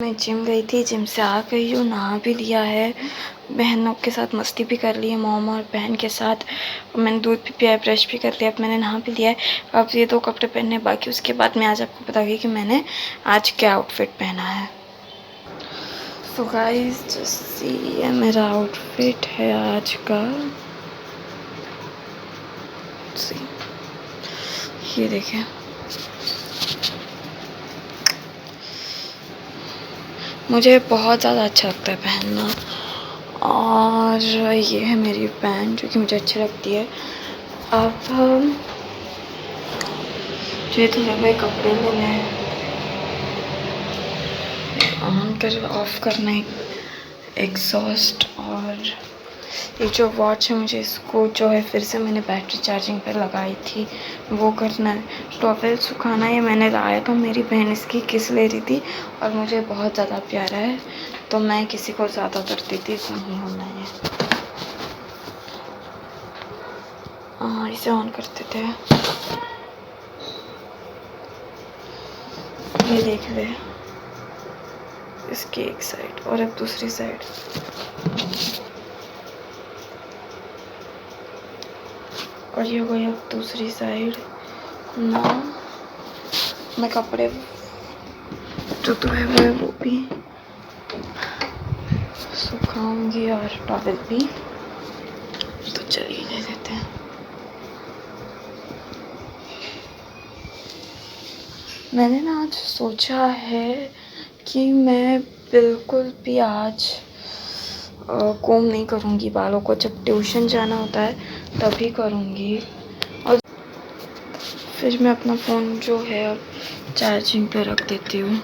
मैं जिम गई थी, जिम से आ गई हूँ, नहा भी लिया है, बहनों के साथ मस्ती भी कर ली है, मॉम और बहन के साथ। मैंने दूध भी पिया है, ब्रश भी कर लिया, अब मैंने नहा भी लिया है। अब ये 2 कपड़े पहनने बाकी, उसके बाद मैं आज आपको बताऊँगी कि मैंने आज क्या आउटफिट पहना है। सो गाइस जस्ट ये मेरा आउटफिट है आज का। ये देखें, मुझे बहुत ज़्यादा अच्छा लगता है पहनना। और ये है मेरी पैंट जो कि मुझे अच्छी लगती है। अब ये तो मेरे कपड़े लेने हैं, ऑन कर ऑफ करना है एग्जॉस्ट। और ये जो वॉच है, मुझे इसको जो है फिर से मैंने बैटरी चार्जिंग पर लगाई थी, वो करना है। टॉवेल सुखाना है, मैंने लाया था, मेरी बहन इसकी किस ले रही थी और मुझे बहुत ज़्यादा प्यारा है, तो मैं किसी को ज़्यादा करती थी, नहीं होना है। हाँ, इसे ऑन करते थे। ये देख ले, इसकी एक साइड और अब दूसरी साइड। और ये हो गई अब दूसरी साइड ना। मैं कपड़े जो तो है वो भी सुखाऊंगी और टॉवेल भी। तो चलिए ले लेते हैं। मैंने ना आज सोचा है कि मैं बिल्कुल भी आज कोम नहीं करूँगी बालों को। जब ट्यूशन जाना होता है तभी करूँगी। और फिर मैं अपना फ़ोन जो है चार्जिंग पे रख देती हूँ।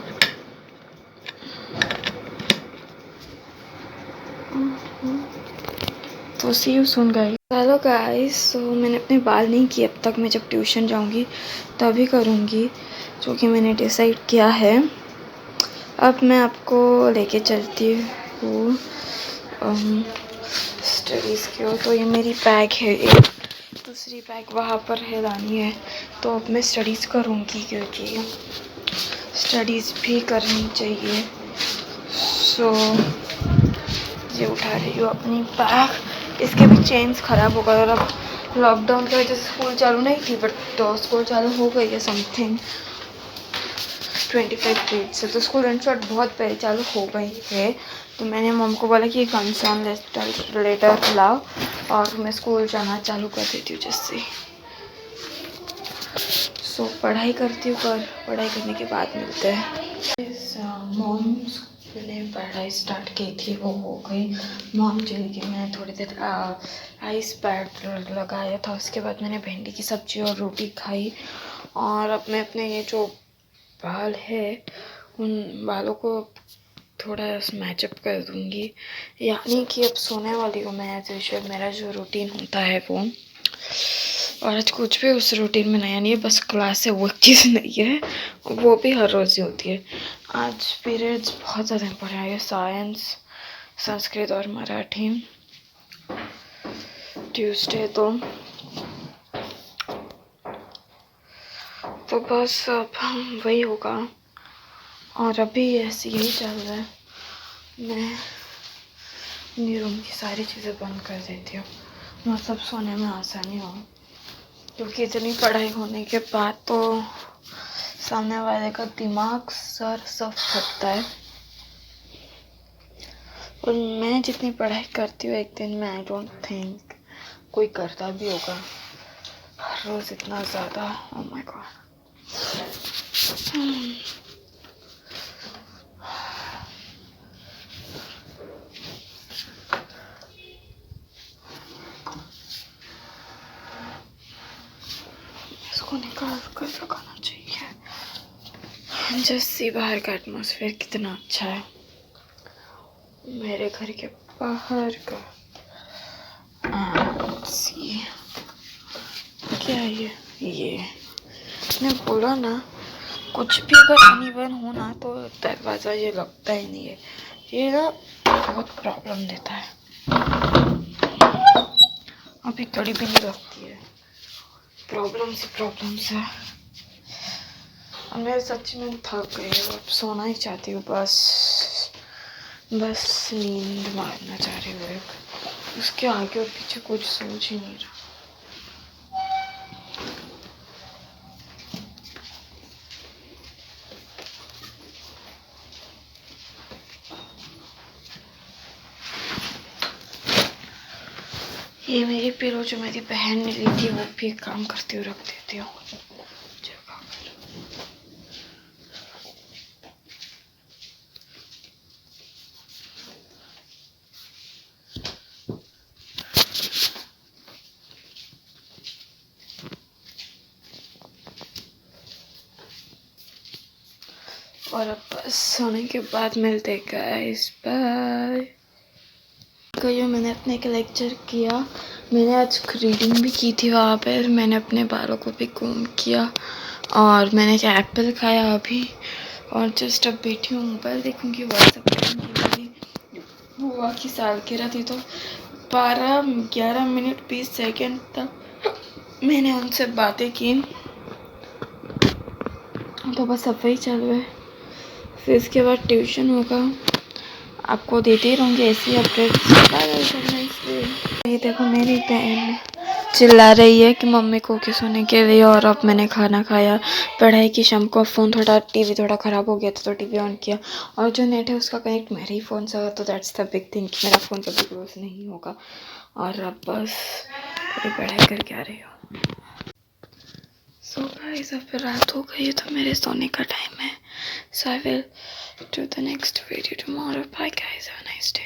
तो see you soon guys. Hello guys, so मैंने अपने बाल नहीं किए अब तक। मैं जब ट्यूशन जाऊँगी तभी करूँगी, जो कि मैंने डिसाइड किया है। अब मैं आपको लेके चलती हूँ स्टडीज़ की ओर। तो ये मेरी बैग है, एक दूसरी बैग वहाँ पर है, लानी है। तो अब मैं स्टडीज़ करूँगी क्योंकि स्टडीज़ भी करनी चाहिए। सो ये उठा रही हूँ अपनी बैग। इसके भी चेन्स ख़राब हो गए और अब लॉकडाउन की वजह से स्कूल चालू नहीं थी, बट तो स्कूल चालू हो गई है समथिंग 25 डेट से। तो स्कूल रन शॉट बहुत पहले चालू हो गई है। तो मैंने मम को बोला कि कंसर्न लेटर लाओ और मैं स्कूल जाना चालू कर देती हूँ जैसे। सो पढ़ाई करती हूँ, पढ़ाई करने के बाद मिलते हैं। मॉम ने पढ़ाई स्टार्ट की थी, वो हो गई। मॉम चली गई, मैंने थोड़ी देर आइस पैड लगाया था। उसके बाद मैंने भिंडी की सब्ज़ी और रोटी खाई। और अब मैं अपने ये जो बाल है उन बालों को थोड़ा मैचअप कर दूँगी, यानी कि अब सोने वाली हूँ मैं एज यूजुअल। मेरा जो रूटीन होता है वो, और आज कुछ भी उस रूटीन में नया नहीं है, बस क्लास से वो चीज़ नहीं है, वो भी हर रोज़ ही होती है। आज पीरियड्स बहुत ज़्यादा पढ़े हैं, साइंस, संस्कृत और मराठी। ट्यूसडे तो बस अब वही होगा। और अभी ऐसे यही चल रहा है। मैं अपनी रूम की सारी चीज़ें बंद कर देती हूँ, मतलब सोने में आसानी हो, क्योंकि इतनी पढ़ाई होने के बाद तो सामने वाले का दिमाग सर सब फटता है। और मैं जितनी पढ़ाई करती हूँ, एक दिन में आई डोंट थिंक कोई करता भी होगा हर रोज़ इतना ज़्यादा। Oh my God. इसको निकाल कर लगाना चाहिए। जैसे बाहर का एटमॉस्फेयर कितना अच्छा है, मेरे घर के बाहर का। सी क्या है ये मैं बोला ना, कुछ भी अगर अनइवन हो ना तो दरवाज़ा ये लगता ही नहीं है। ये ना बहुत प्रॉब्लम देता है। अभी कड़ी भी नहीं लगती है, प्रॉब्लम्स ही प्रॉब्लम्स है। मैं सच में थक गई हूँ, अब सोना ही चाहती हूँ बस नींद मारना चाह रही हूँ। उसके आगे और पीछे कुछ सोच ही नहीं रहा। ये मेरी पिलो जो मेरी बहन ने ली थी वो भी काम करती हुई रख देती हूँ। और अब बस सोने के बाद मिलते गाइस, बाय। कहियो मैंने अपने एक लेक्चर किया, मैंने आज रीडिंग भी की थी वहाँ पर, मैंने अपने बालों को भी कॉम्ब किया और मैंने क्या एप्पल खाया अभी, और जस्ट अब बैठी हूँ मोबाइल देखूँगी, व्हाट्सएप देखूँगी। बुआ की सालगिरह थी तो 11 मिनट 20 सेकेंड तक मैंने उनसे बातें की, तो बस अब वही चल रहा है। फिर इसके बाद ट्यूशन होगा, आपको देती रहूँगी ऐसी अपडेट्स। ये देखो मेरी बहन चिल्ला रही है कि मम्मी को के सोने के लिए, और अब मैंने खाना खाया, पढ़ाई की। शाम को फ़ोन टीवी थोड़ा ख़राब हो गया था तो टीवी ऑन किया, और जो नेट है उसका कनेक्ट मेरे ही फ़ोन से होगा, तो दैट्स द बिग थिंग कि मेरा फ़ोन कभी क्लोज नहीं होगा। और अब बस थोड़ी पढ़ाई करके आ रही हूँ। सो गाइस अब रात हो गई है तो मेरे सोने का टाइम है, so I will do the next video tomorrow. Bye guys, have a nice day.